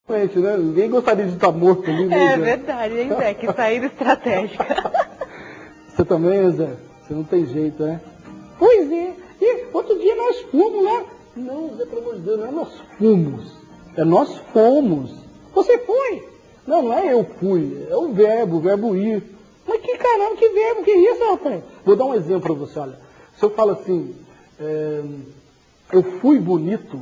Né? Ninguém gostaria de estar morto ali, né, É Zé? verdade, hein, Zé? Que saída estratégica. Você também, Zé? Você não tem jeito, né? Pois é. E outro dia nós fomos lá. Não, Zé, pelo amor de Deus, não é nós fomos. É nós fomos. Você foi? Não, não é eu fui. É o verbo ir. Mas que caramba, que verbo, que isso, rapaz? Vou dar um exemplo para você, olha. Se eu falo assim, eu fui bonito,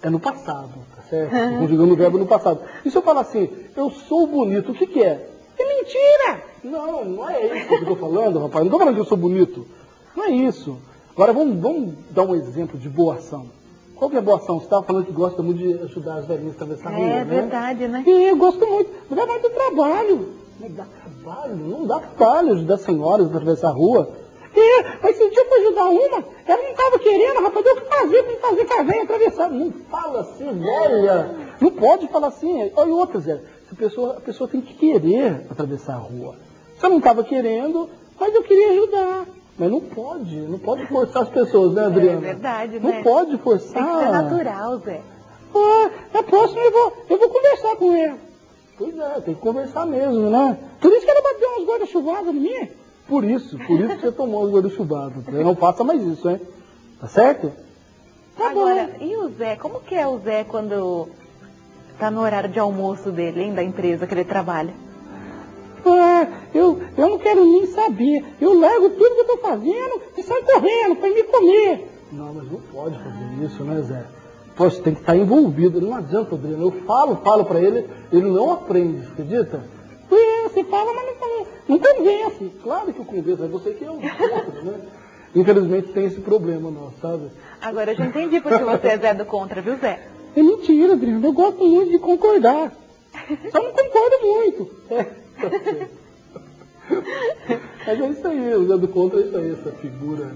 é no passado, tá certo? Conjugando o verbo no passado. E se eu falar assim, eu sou bonito, o que que é? É mentira! Não, não é isso que eu estou falando, rapaz. Não estou falando que eu sou bonito. Não é isso. Agora vamos dar um exemplo de boa ação. Qual que é a boa ação? Você estava falando que gosta muito de ajudar as velhinhas a atravessar a rua, né? É verdade, né? E eu gosto muito. Dá muito trabalho. Não dá trabalho? Não dá trabalho ajudar senhoras a atravessar a rua. Mas esse dia eu fui ajudar uma, ela não estava querendo, rapaz, deu o que fazer com a velha atravessar. Não fala assim, velha. Não pode falar assim. Olha outra, Zé. A pessoa tem que querer atravessar a rua. Você não estava querendo, mas eu queria ajudar. Mas não pode forçar as pessoas, né, Adriana? É verdade, né? Não pode forçar. Tem que ser natural, Zé. Na próxima eu vou conversar com ela. Pois é, tem que conversar mesmo, né? Por isso que ela bateu umas guarda-chuvadas em mim. Por isso que você tomou os guarda-chuvados. Não faça mais isso, hein? Tá certo? Tá Agora, bom. e o Zé? Como que é o Zé quando tá no horário de almoço dele, hein, da empresa que ele trabalha? Eu não quero nem saber. Eu largo tudo que eu tô fazendo e saio correndo para me comer. Não, mas não pode fazer isso, né, Zé? Poxa, tem que estar envolvido. Não adianta, Adriano. Eu falo para ele, ele não aprende, acredita? Você fala, mas não convence. Claro que eu convenço, é você que é o contra, né? Infelizmente tem esse problema nosso, sabe? Agora, eu já entendi porque você é Zé do contra, viu, Zé? É mentira, Adriano. Eu gosto muito de concordar. Só não concordo muito. Tá certo. Mas é isso aí, o Zé do Contra é isso aí, essa figura,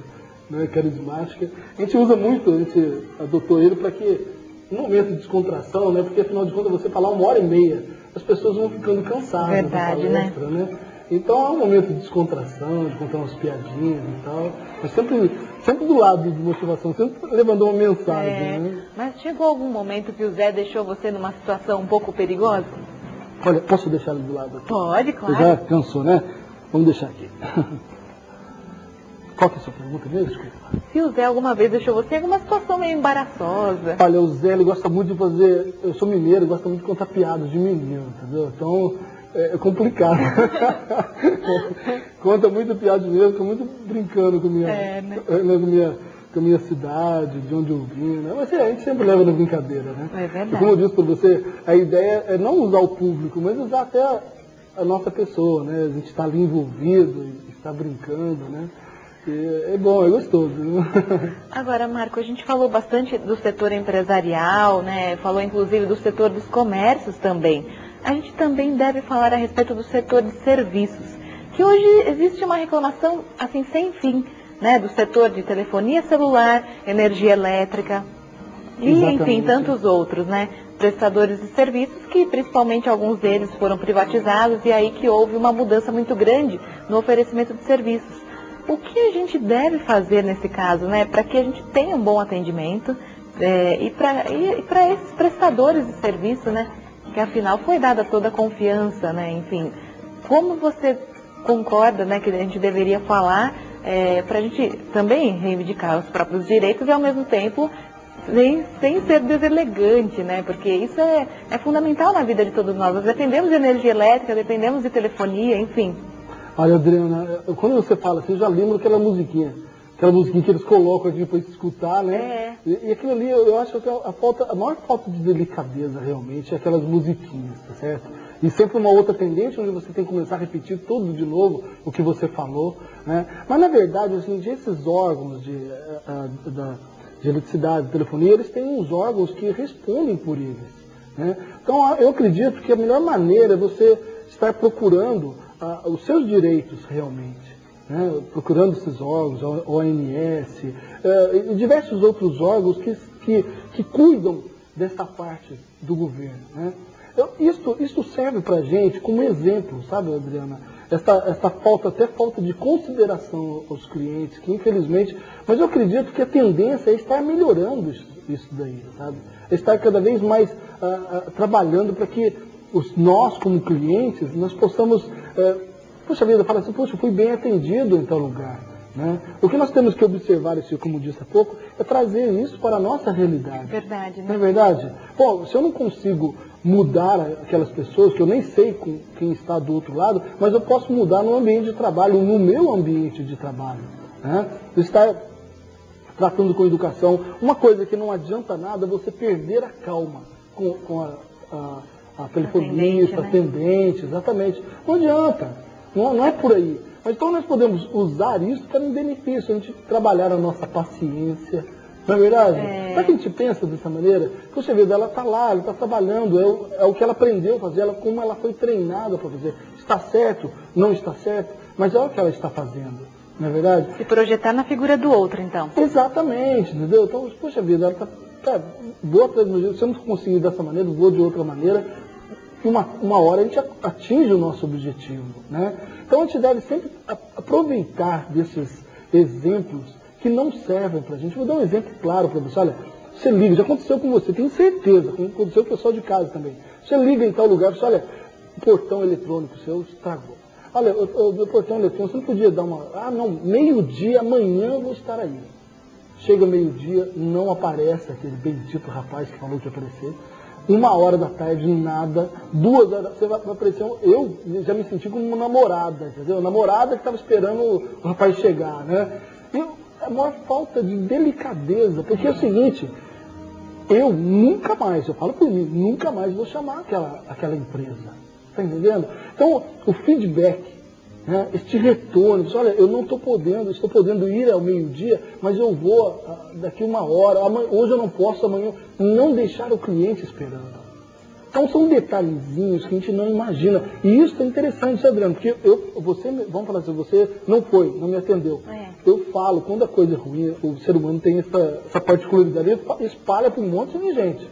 né, carismática. A gente usa muito, a gente adotou ele para que, num momento de descontração, né, porque afinal de contas você falar 1h30, as pessoas vão ficando cansadas. Verdade, da palestra, né? Então é um momento de descontração, de contar umas piadinhas e tal. Mas sempre do lado de motivação, sempre levando uma mensagem. Né? Mas chegou algum momento que o Zé deixou você numa situação um pouco perigosa? Olha, posso deixar ele do lado aqui? Pode, claro. Você já cansou, né? Vamos deixar aqui. Qual que é a sua pergunta mesmo? Desculpa. Se o Zé alguma vez deixou você em alguma situação meio embaraçosa. Olha, o Zé, ele gosta muito de fazer... Eu sou mineiro, gosta muito de contar piadas de menino, entendeu? Então, é complicado. Conta muito piada de mineiro, fica muito brincando com a minha cidade, de onde eu vim, né? Mas a gente sempre leva na brincadeira, né? É verdade. E como eu disse para você, a ideia é não usar o público, mas usar até a nossa pessoa, né? A gente está ali envolvido, está brincando, né? E é bom, é gostoso. Né? Agora, Marco, a gente falou bastante do setor empresarial, né? Falou inclusive do setor dos comércios também. A gente também deve falar a respeito do setor de serviços, que hoje existe uma reclamação assim sem fim, né? Do setor de telefonia celular, energia elétrica e, enfim, tantos outros, né? Prestadores de serviços que, principalmente alguns deles, foram privatizados e aí que houve uma mudança muito grande no oferecimento de serviços. O que a gente deve fazer nesse caso, né, para que a gente tenha um bom atendimento e para esses prestadores de serviço, né, que afinal foi dada toda a confiança, né, enfim. Como você concorda, né, que a gente deveria falar para a gente também reivindicar os próprios direitos e ao mesmo tempo sem ser deselegante, né, porque isso é fundamental na vida de todos nós. Nós dependemos de energia elétrica, dependemos de telefonia, enfim. Olha, Adriana, quando você fala assim, eu já lembro aquela musiquinha que eles colocam aqui para escutar, né? E aquilo ali, eu acho que a maior falta de delicadeza realmente é aquelas musiquinhas, tá certo? E sempre uma outra tendência onde você tem que começar a repetir tudo de novo o que você falou, né? Mas na verdade, assim, esses órgãos de eletricidade, de telefonia, eles têm uns órgãos que respondem por eles, né? Então eu acredito que a melhor maneira é você estar procurando os seus direitos realmente, né? Procurando esses órgãos, a ONS, e diversos outros órgãos que cuidam dessa parte do governo, né? Isso serve para a gente como exemplo, sabe, Adriana? Essa falta de consideração aos clientes, que infelizmente, mas eu acredito que a tendência é estar melhorando isso daí, sabe? Estar cada vez mais trabalhando para que nós, como clientes, nós possamos, poxa vida, falar assim, poxa, eu fui bem atendido em tal lugar. Né? O que nós temos que observar, isso, como disse há pouco, é trazer isso para a nossa realidade. Verdade, né? Não é verdade? Pô, se eu não consigo mudar aquelas pessoas, que eu nem sei com quem está do outro lado, mas eu posso mudar no ambiente de trabalho, no meu ambiente de trabalho. Né? Estar tratando com educação. Uma coisa que não adianta nada é você perder a calma com a telefonista, atendente, exatamente. Não adianta, não é por aí. Mas então nós podemos usar isso para um benefício, a gente trabalhar a nossa paciência, não é verdade? Será que a gente pensa dessa maneira? Poxa vida, ela está lá, ela está trabalhando, é o que ela aprendeu a fazer, como ela foi treinada para fazer. Está certo, não está certo, mas é o que ela está fazendo, não é verdade? Se projetar na figura do outro, então. Exatamente, entendeu? Então, poxa vida, ela está boa atrás do jeito, se eu não conseguir dessa maneira, vou de outra maneira, e uma hora a gente atinge o nosso objetivo, né? Então a gente deve sempre aproveitar desses exemplos que não servem para a gente. Vou dar um exemplo claro para você. Olha, você liga, já aconteceu com você, tenho certeza, aconteceu com o pessoal de casa também. Você liga em tal lugar, você olha, o portão eletrônico seu estragou. Olha, o portão eletrônico, você não podia dar uma... Ah, não, meio-dia, amanhã eu vou estar aí. Chega meio-dia, não aparece aquele bendito rapaz que falou que ia aparecer. 1h da tarde, nada. 2h, você vai aparecer. Eu já me senti como uma namorada, entendeu? Namorada que estava esperando o rapaz chegar, né? E a maior falta de delicadeza, porque é o seguinte, eu nunca mais, eu falo por mim, nunca mais vou chamar aquela empresa. Tá entendendo? Então, o feedback, né, este retorno, olha, eu não estou podendo ir ao meio-dia, mas eu vou daqui 1h, hoje eu não posso, amanhã, não deixar o cliente esperando. Então são detalhezinhos que a gente não imagina. E isso é interessante, Adriano, porque vamos falar assim, você não me atendeu. Eu falo, quando a coisa é ruim, o ser humano tem essa particularidade, ele espalha para um monte de gente.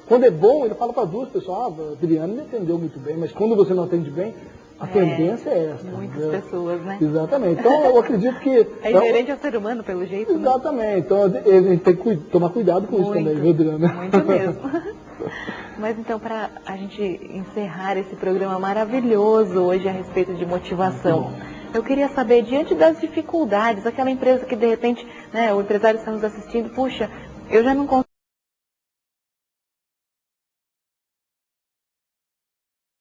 Quando é bom, ele fala para 2 pessoas, a Adriano me atendeu muito bem, mas quando você não atende bem, a tendência é essa. Muitas pessoas, né? Exatamente. Então, eu acredito que... É inerente ao ser humano, pelo jeito, né? Exatamente. Então, a gente tem que tomar cuidado com isso também, viu, Adriana? Muito mesmo. Mas então, para a gente encerrar esse programa maravilhoso hoje a respeito de motivação, eu queria saber, diante das dificuldades, aquela empresa que de repente, né, o empresário está nos assistindo, puxa, eu já não consigo